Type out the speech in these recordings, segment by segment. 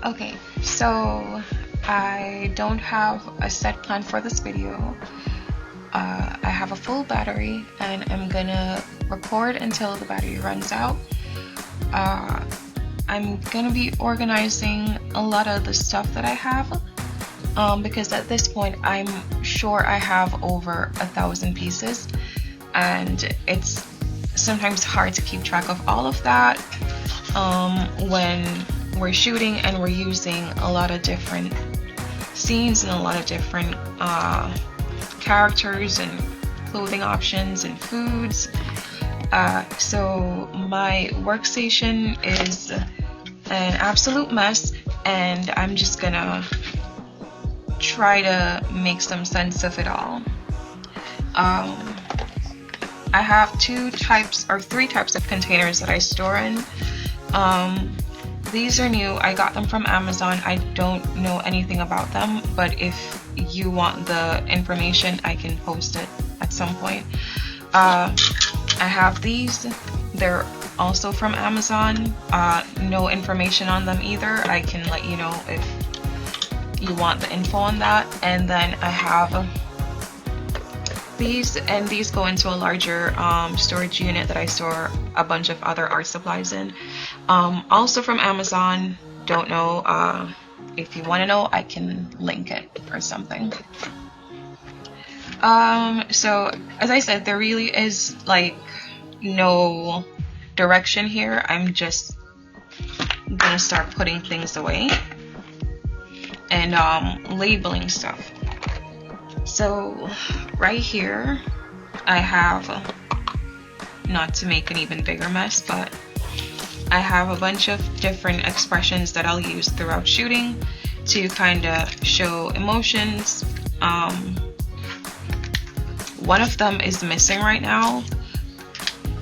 Okay, so I don't have a set plan for this video. I have a full battery and I'm gonna record until the battery runs out. I'm gonna be organizing a lot of the stuff that I have because at this point I'm sure I have over 1,000 pieces, and it's sometimes hard to keep track of all of that when we're shooting and we're using a lot of different scenes and a lot of different characters and clothing options and foods. So my workstation is an absolute mess, and I'm just gonna try to make some sense of it all. I have three types of containers that I store in. These are new. I got them from Amazon. I don't know anything about them, but if you want the information, I can post it at some point. I have these. They're also from Amazon. No information on them either. I can let you know if you want the info on that. And then I have these, and these go into a larger storage unit that I store a bunch of other art supplies in. Also from Amazon. Don't know, if you want to know, I can link it or something. So as I said, there really is like no direction here. I'm just gonna start putting things away and labeling stuff. So right here I have, not to make an even bigger mess, but I have a bunch of different expressions that I'll use throughout shooting to kind of show emotions. One of them is missing right now.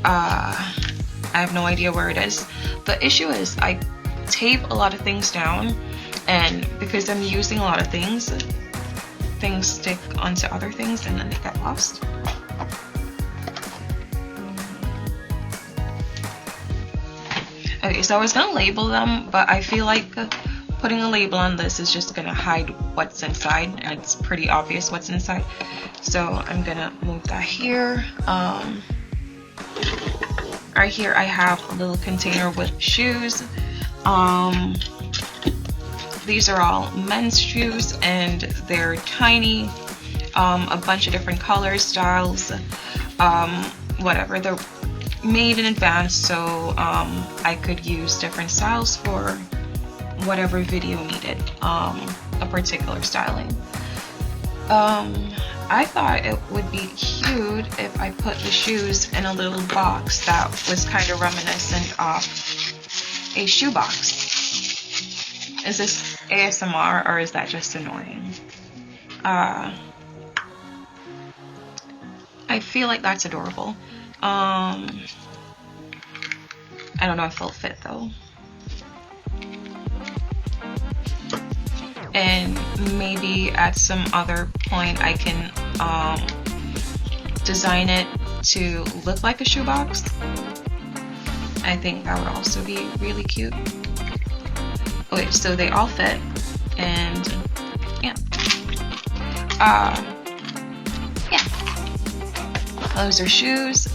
I have no idea where it is. The issue is I tape a lot of things down, and because I'm using a lot of things stick onto other things and then they get lost. Okay, so I was gonna label them, but I feel like putting a label on this is just gonna hide what's inside, and it's pretty obvious what's inside. So I'm gonna move that here. Right here I have a little container with shoes. These are all men's shoes, and they're tiny, a bunch of different colors, styles, whatever. They're made in advance, so I could use different styles for whatever video needed a particular styling. I thought it would be cute if I put the shoes in a little box that was kind of reminiscent of a shoebox. Is this ASMR or is that just annoying? I feel like that's adorable. I don't know if it'll fit though. And maybe at some other point I can design it to look like a shoebox. I think that would also be really cute. Okay, so they all fit, and yeah. Those are shoes.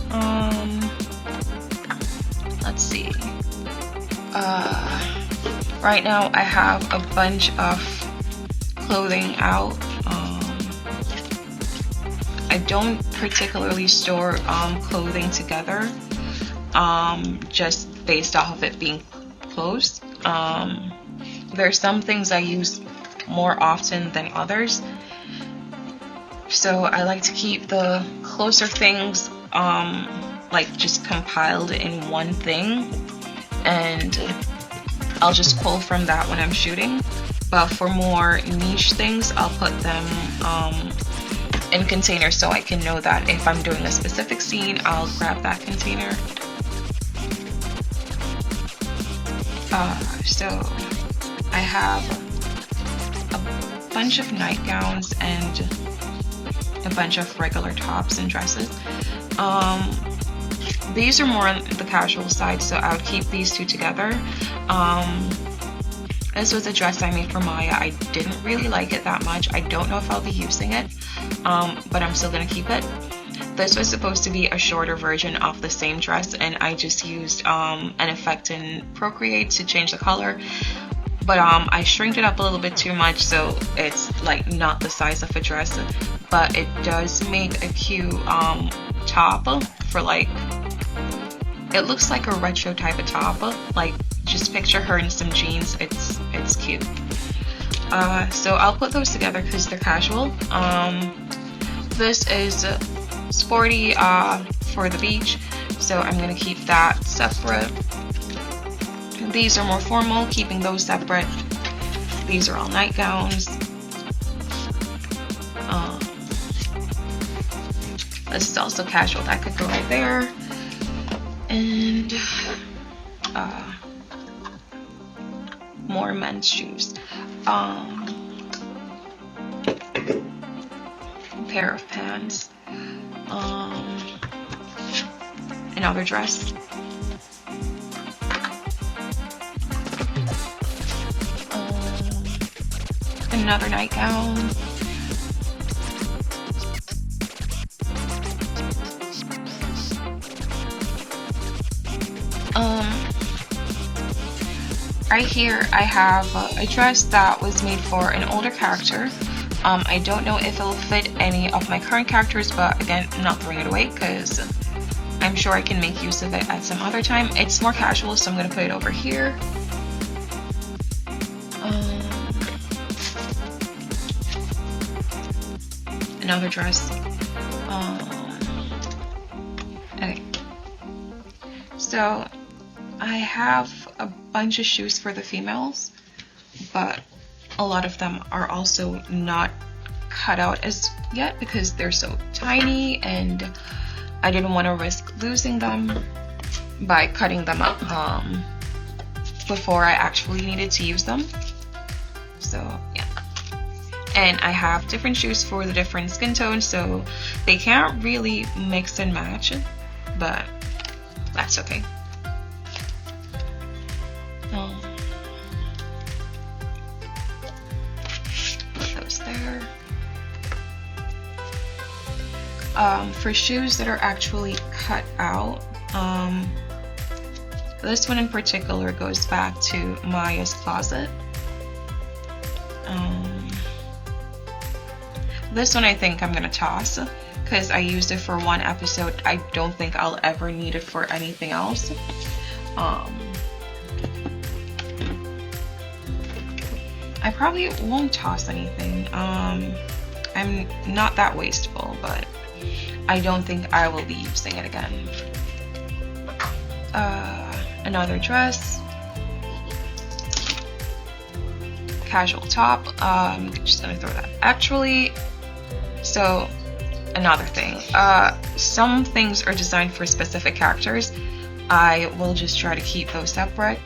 Let's see. Right now I have a bunch of clothing out. I don't particularly store clothing together, just based off of it being close. There's some things I use more often than others, so I like to keep the closer things like just compiled in one thing, and I'll just pull from that when I'm shooting. But for more niche things, I'll put them in containers so I can know that if I'm doing a specific scene, I'll grab that container. So I have a bunch of nightgowns and a bunch of regular tops and dresses. These are more on the casual side, so I would keep these two together. This was a dress I made for Maya. I didn't really like it that much. I don't know if I'll be using it, but I'm still gonna keep it. This was supposed to be a shorter version of the same dress, and I just used an effect in Procreate to change the color. But I shrinked it up a little bit too much, so it's like not the size of a dress, but it does make a cute top for like, it looks like a retro type of top. Like, just picture her in some jeans. It's cute. So I'll put those together because they're casual. This is sporty for the beach, so I'm gonna keep that separate. These are more formal, keeping those separate. These are all nightgowns. This is also casual, that could go right there. And more men's shoes. Pair of pants. Another dress. Another nightgown. Right here I have a dress that was made for an older character. I don't know if it'll fit any of my current characters, but again, I'm not throwing it away because I'm sure I can make use of it at some other time. It's more casual, so I'm going to put it over here. Another dress. Okay. So I have a bunch of shoes for the females, but a lot of them are also not cut out as yet because they're so tiny, and I didn't want to risk losing them by cutting them up before I actually needed to use them. So yeah. And I have different shoes for the different skin tones, so they can't really mix and match, but that's okay. Put those there. For shoes that are actually cut out, this one in particular goes back to Maya's closet. This one I think I'm gonna toss because I used it for one episode. I don't think I'll ever need it for anything else. I probably won't toss anything. I'm not that wasteful, but I don't think I will be using it again. Another dress. Casual top. I'm just gonna throw that. Actually, so another thing. Some things are designed for specific characters. I will just try to keep those separate.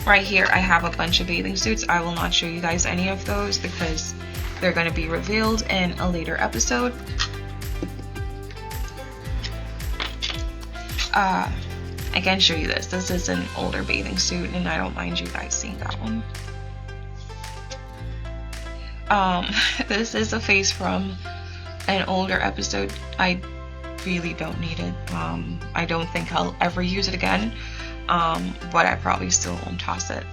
Right here I have a bunch of bathing suits. I will not show you guys any of those because they're going to be revealed in a later episode. I can show you this. This is an older bathing suit and I don't mind you guys seeing that one. This is a face from an older episode. I really don't need it. I don't think I'll ever use it again. But I probably still won't toss it.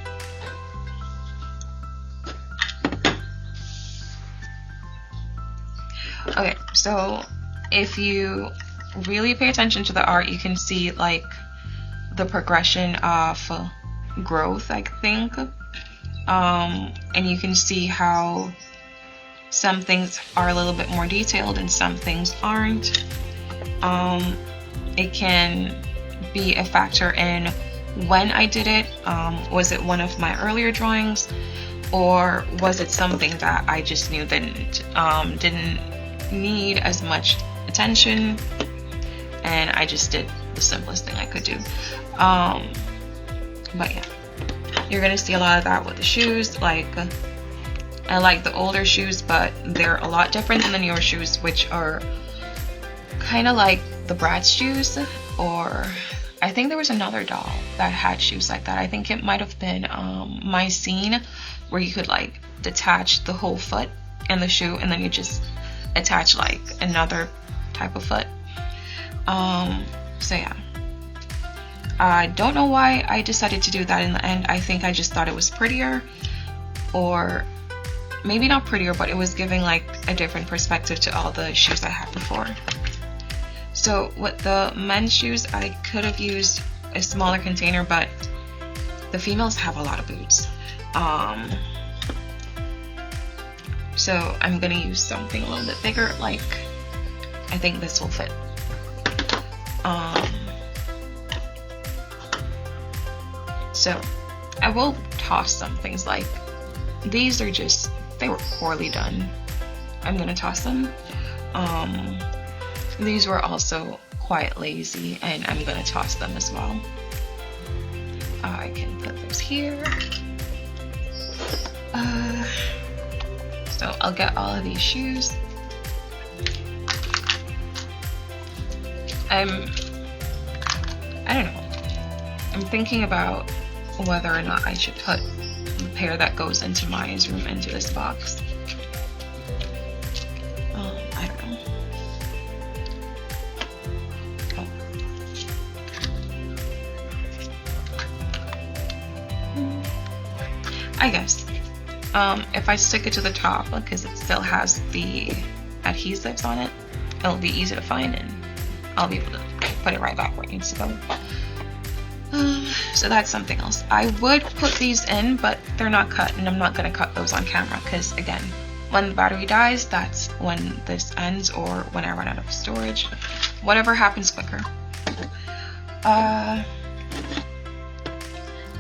Okay, so if you really pay attention to the art, you can see like the progression of growth, I think. And you can see how some things are a little bit more detailed and some things aren't. It can be a factor in when I did it. Was it one of my earlier drawings, or was it something that I just knew didn't need as much attention and I just did the simplest thing I could do. But yeah, you're gonna see a lot of that with the shoes. Like, I like the older shoes, but they're a lot different than the newer shoes, which are kind of like the Bratz shoes. or I think there was another doll that had shoes like that. I think it might have been My Scene, where you could like detach the whole foot and the shoe, and then you just attach like another type of foot. So yeah, I don't know why I decided to do that in the end. I think I just thought it was prettier, or maybe not prettier, but it was giving like a different perspective to all the shoes I had before. So with the men's shoes, I could have used a smaller container, but the females have a lot of boots. So I'm gonna use something a little bit bigger, like I think this will fit. So I will toss some things, like these are just, they were poorly done. I'm gonna toss them. These were also quite lazy, and I'm gonna toss them as well. I can put those here. So I'll get all of these shoes. I don't know. I'm thinking about whether or not I should put the pair that goes into Maya's room into this box. I don't know. I guess if I stick it to the top, because it still has the adhesives on it, it'll be easy to find, and I'll be able to put it right back where it needs to go. So that's something else. I would put these in, but they're not cut, and I'm not going to cut those on camera, because again, when the battery dies, that's when this ends, or when I run out of storage. Whatever happens quicker.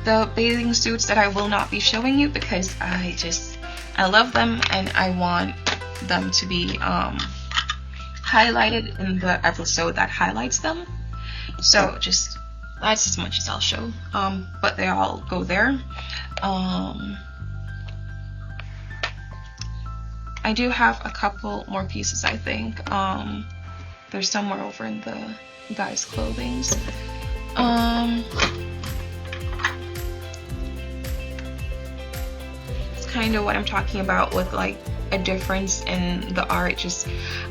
The bathing suits that I will not be showing you, because I love them, and I want them to be highlighted in the episode that highlights them. So just, that's as much as I'll show. But they all go there. I do have a couple more pieces, I think. They're somewhere over in the guys' clothings. It's kind of what I'm talking about with like a difference in the art. Just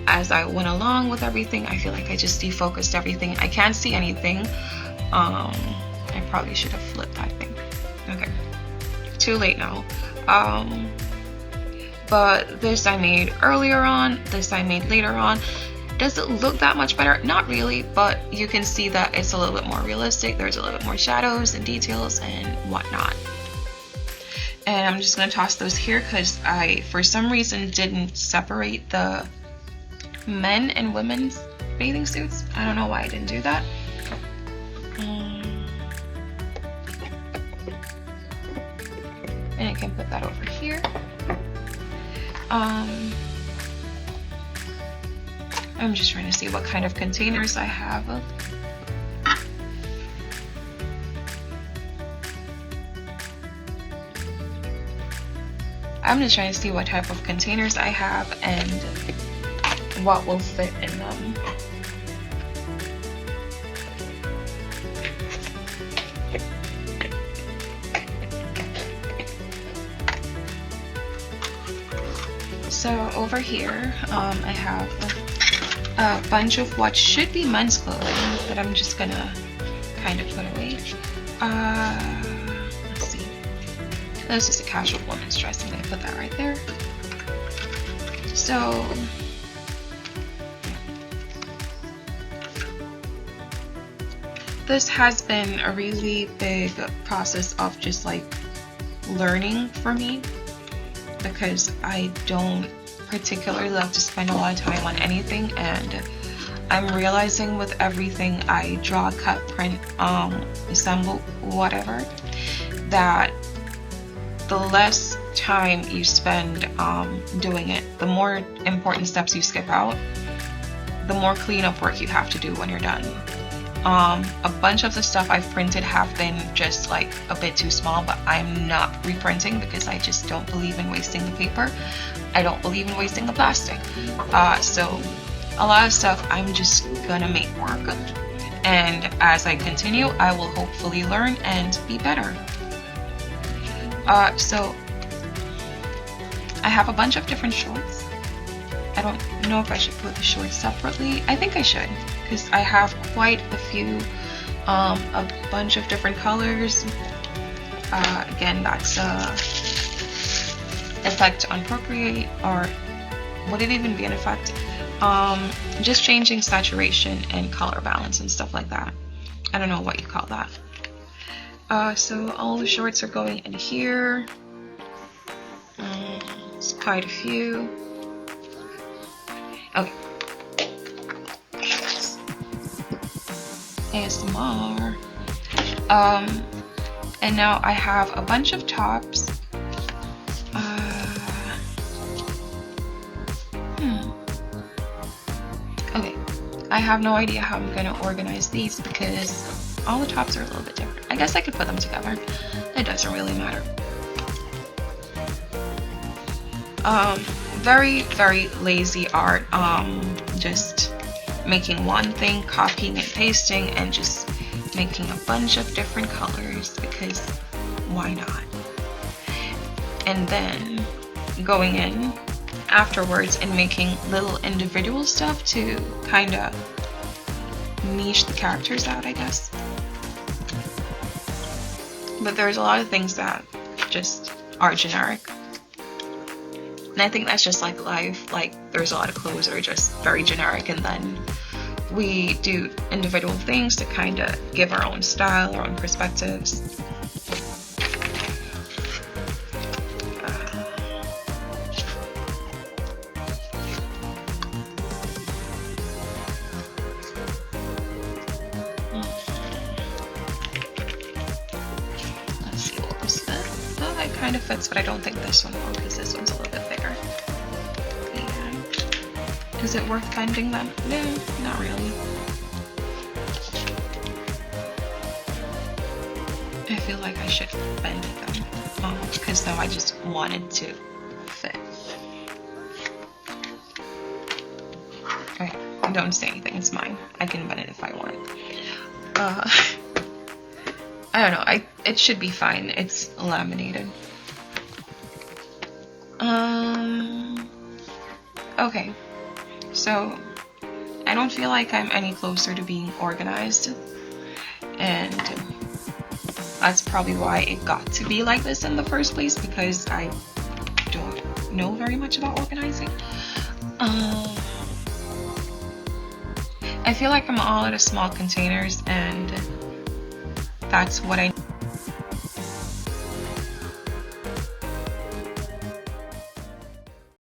as I went along with everything, I feel like I just defocused everything. I can't see anything. I probably should have flipped that thing. Okay, too late now. But this I made earlier on, this I made later on. Does it look that much better? Not really, but you can see that it's a little bit more realistic. There's a little bit more shadows and details and whatnot. And I'm just going to toss those here, because I, for some reason, didn't separate the men and women's bathing suits. I don't know why I didn't do that. And I can put that over here. I'm just trying to see what kind of containers I have. I'm just trying to see what type of containers I have and what will fit in them. So over here, I have a bunch of what should be men's clothing that I'm just gonna kind of put away. Let's see. This is a casual woman's dress. I'm gonna put that right there. So this has been a really big process of just like learning for me, because I don't particularly love to spend a lot of time on anything, and I'm realizing with everything I draw, cut, print, assemble, whatever, that the less time you spend doing it, the more important steps you skip out, the more cleanup work you have to do when you're done. A bunch of the stuff I've printed have been just like a bit too small, but I'm not reprinting because I just don't believe in wasting the paper. I don't believe in wasting the plastic. So a lot of stuff I'm just gonna make work. And as I continue, I will hopefully learn and be better. So I have a bunch of different shorts. I don't know if I should put the shorts separately. I think I should, because I have quite a few, a bunch of different colors. Again, that's effect on Procreate, or would it even be an effect? Just changing saturation and color balance and stuff like that. I don't know what you call that. So all the shorts are going in here. It's quite a few. Okay. ASMR. And now I have a bunch of tops. Okay. I have no idea how I'm gonna organize these because all the tops are a little bit different. I guess I could put them together. It doesn't really matter. Very, very lazy art. Just making one thing, copying and pasting, and just making a bunch of different colors because why not? And then going in afterwards and making little individual stuff to kind of niche the characters out, I guess. But there's a lot of things that just are generic. And I think that's just like life. Like, there's a lot of clothes that are just very generic, and then we do individual things to kind of give our own style, our own perspectives. Let's see, what was that? Oh, it kind of fits, but I don't think this one will, because this one's a little bit bigger. Is it worth bending them? No, not really. I feel like I should bend them, because now I just wanted to fit. Okay, don't say anything, it's mine. I can bend it if I want. I don't know, it should be fine. It's laminated. Okay. So, I don't feel like I'm any closer to being organized, and that's probably why it got to be like this in the first place, because I don't know very much about organizing. I feel like I'm all out of small containers, and that's what I